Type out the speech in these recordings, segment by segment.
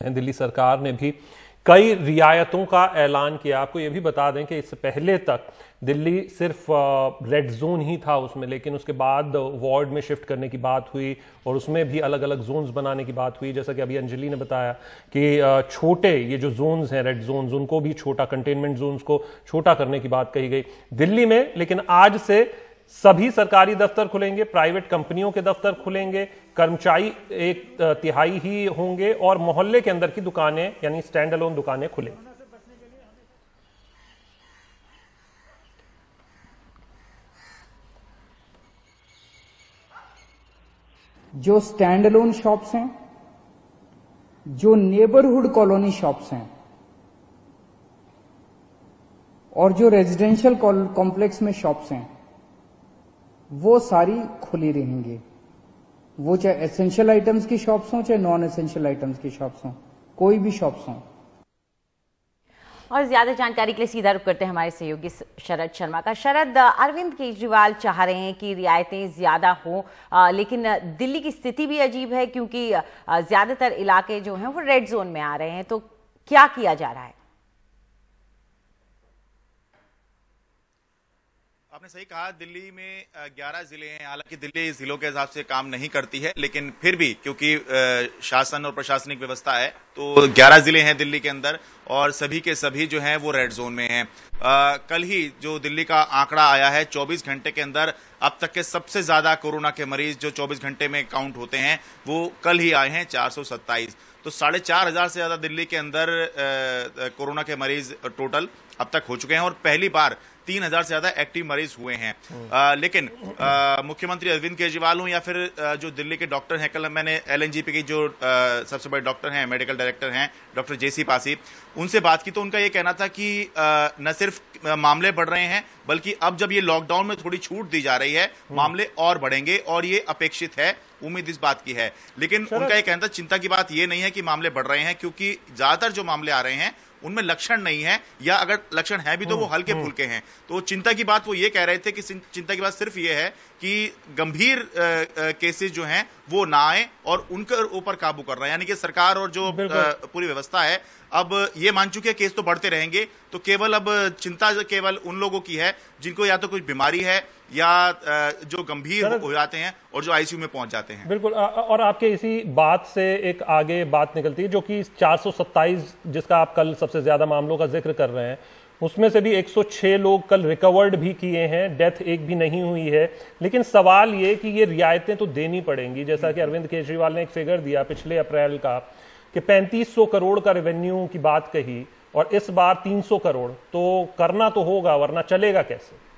दिल्ली सरकार ने भी कई रियायतों का ऐलान किया। आपको यह भी बता दें कि इससे पहले तक दिल्ली सिर्फ रेड जोन ही था उसमें, लेकिन उसके बाद वार्ड में शिफ्ट करने की बात हुई और उसमें भी अलग अलग जोन्स बनाने की बात हुई। जैसा कि अभी अंजलि ने बताया कि छोटे ये जो जोन्स हैं रेड जोन्स, उनको भी छोटा, कंटेनमेंट जोन्स को छोटा करने की बात कही गई दिल्ली में। लेकिन आज से सभी सरकारी दफ्तर खुलेंगे, प्राइवेट कंपनियों के दफ्तर खुलेंगे, कर्मचारी 1/3 ही होंगे और मोहल्ले के अंदर की दुकानें यानी स्टैंड अलोन दुकानें खुलेंगी। जो स्टैंड अलोन शॉप्स हैं, जो नेबरहुड कॉलोनी शॉप्स हैं और जो रेजिडेंशियल कॉम्प्लेक्स में शॉप्स हैं, वो सारी खुली रहेंगी। वो चाहे एसेंशियल आइटम्स की शॉप्स हों, चाहे नॉन एसेंशियल आइटम्स की शॉप्स हों, कोई भी शॉप्स हों। और ज्यादा जानकारी के लिए सीधा रुख करते हैं हमारे सहयोगी शरद शर्मा का। शरद, अरविंद केजरीवाल चाह रहे हैं कि रियायतें ज्यादा हों, लेकिन दिल्ली की स्थिति भी अजीब है क्योंकि ज्यादातर इलाके जो हैं वो रेड जोन में आ रहे हैं। तो क्या किया जा रहा है? आपने सही कहा, दिल्ली में 11 जिले हैं। हालांकि दिल्ली जिलों के हिसाब से काम नहीं करती है, लेकिन फिर भी क्योंकि शासन और प्रशासनिक व्यवस्था है तो 11 जिले हैं दिल्ली के अंदर और सभी के सभी जो हैं वो रेड जोन में हैं। कल ही जो दिल्ली का आंकड़ा आया है, 24 घंटे के अंदर अब तक के सबसे ज्यादा कोरोना के मरीज जो 24 घंटे में काउंट होते हैं वो कल ही आए हैं 427। तो 4,500 से ज्यादा दिल्ली के अंदर कोरोना के मरीज टोटल अब तक हो चुके हैं और पहली बार 3,000 से ज्यादा एक्टिव मरीज हुए हैं। लेकिन मुख्यमंत्री अरविंद केजरीवाल हो या फिर जो दिल्ली के डॉक्टर हैं, कल मैंने एलएनजेपी की जो सबसे बड़े डॉक्टर हैं, मेडिकल डायरेक्टर हैं डॉक्टर जेसी पासी, उनसे बात की तो उनका ये कहना था कि न सिर्फ मामले बढ़ रहे हैं बल्कि अब जब ये लॉकडाउन में थोड़ी छूट दी जा रही है मामले और बढ़ेंगे और ये अपेक्षित है, उम्मीद इस बात की है। लेकिन उनका ये कहना था चिंता की बात ये नहीं है कि मामले बढ़ रहे हैं, क्योंकि ज्यादातर जो मामले आ रहे हैं उनमें लक्षण नहीं है या अगर लक्षण है भी तो वो हल्के फुल्के हैं। तो चिंता की बात वो ये कह रहे थे कि चिंता की बात सिर्फ ये है कि गंभीर केसेस जो हैं वो ना आए और उनके ऊपर काबू करना, यानी कि सरकार और जो पूरी व्यवस्था है अब ये मान चुके हैं केस तो बढ़ते रहेंगे। तो केवल अब चिंता केवल उन लोगों की है जिनको या तो कुछ बीमारी है या जो गंभीर हो जाते हैं और जो आईसीयू में पहुंच जाते हैं। बिल्कुल। और आपके इसी बात से एक आगे बात निकलती है जो कि 427 जिसका आप कल सबसे ज्यादा मामलों का जिक्र कर रहे हैं, उसमें से भी 106 लोग कल रिकवर्ड भी किए हैं, डेथ एक भी नहीं हुई है। लेकिन सवाल ये कि ये रियायतें तो देनी पड़ेंगी। जैसा कि अरविंद केजरीवाल ने एक फिगर दिया पिछले अप्रैल का कि 3500 करोड़ का रेवेन्यू की बात कही और इस बार 300 करोड़, तो करना तो होगा वरना चलेगा कैसे?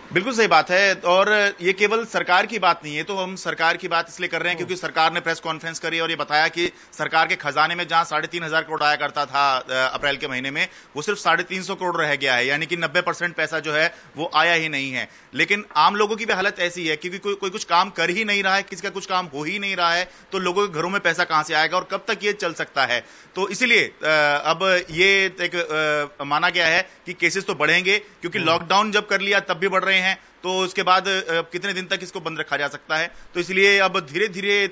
बिल्कुल सही बात है। और ये केवल सरकार की बात नहीं है, तो हम सरकार की बात इसलिए कर रहे हैं क्योंकि सरकार ने प्रेस कॉन्फ्रेंस करी और ये बताया कि सरकार के खजाने में जहां 3,500 करोड़ आया करता था अप्रैल के महीने में, वो सिर्फ 350 करोड़ रह गया है, यानी कि 90% पैसा जो है वो आया ही नहीं है। लेकिन आम लोगों की भी हालत ऐसी है क्योंकि कोई कुछ काम कर ही नहीं रहा है, किसी का कुछ काम हो ही नहीं रहा है, तो लोगों के घरों में पैसा कहां से आएगा और कब तक ये चल सकता है। तो इसीलिए अब ये एक माना गया है कि केसेस तो बढ़ेंगे क्योंकि लॉकडाउन जब कर लिया तब भी बढ़ रहे हैं, तो उसके बाद कितने दिन तक इसको बंद रखा जा सकता है। तो इसलिए अब धीरे धीरे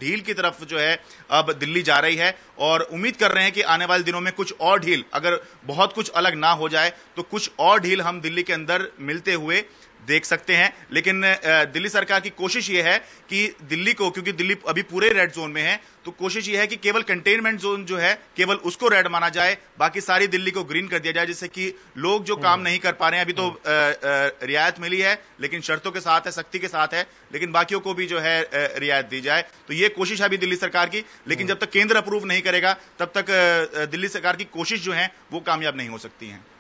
ढील की तरफ जो है अब दिल्ली जा रही है और उम्मीद कर रहे हैं कि आने वाले दिनों में कुछ और ढील, अगर बहुत कुछ अलग ना हो जाए तो कुछ और ढील हम दिल्ली के अंदर मिलते हुए देख सकते हैं। लेकिन दिल्ली सरकार की कोशिश ये है कि दिल्ली को, क्योंकि दिल्ली अभी पूरे रेड जोन में है, तो कोशिश ये है कि केवल कंटेनमेंट जोन जो है केवल उसको रेड माना जाए, बाकी सारी दिल्ली को ग्रीन कर दिया जाए, जिससे कि लोग जो काम नहीं कर पा रहे हैं, अभी तो रियायत मिली है लेकिन शर्तों के साथ है, सख्ती के साथ है, लेकिन बाकियों को भी जो है रियायत दी जाए। तो ये कोशिश है अभी दिल्ली सरकार की, लेकिन जब तक केंद्र अप्रूव नहीं करेगा तब तक दिल्ली सरकार की कोशिश जो है वो कामयाब नहीं हो सकती है।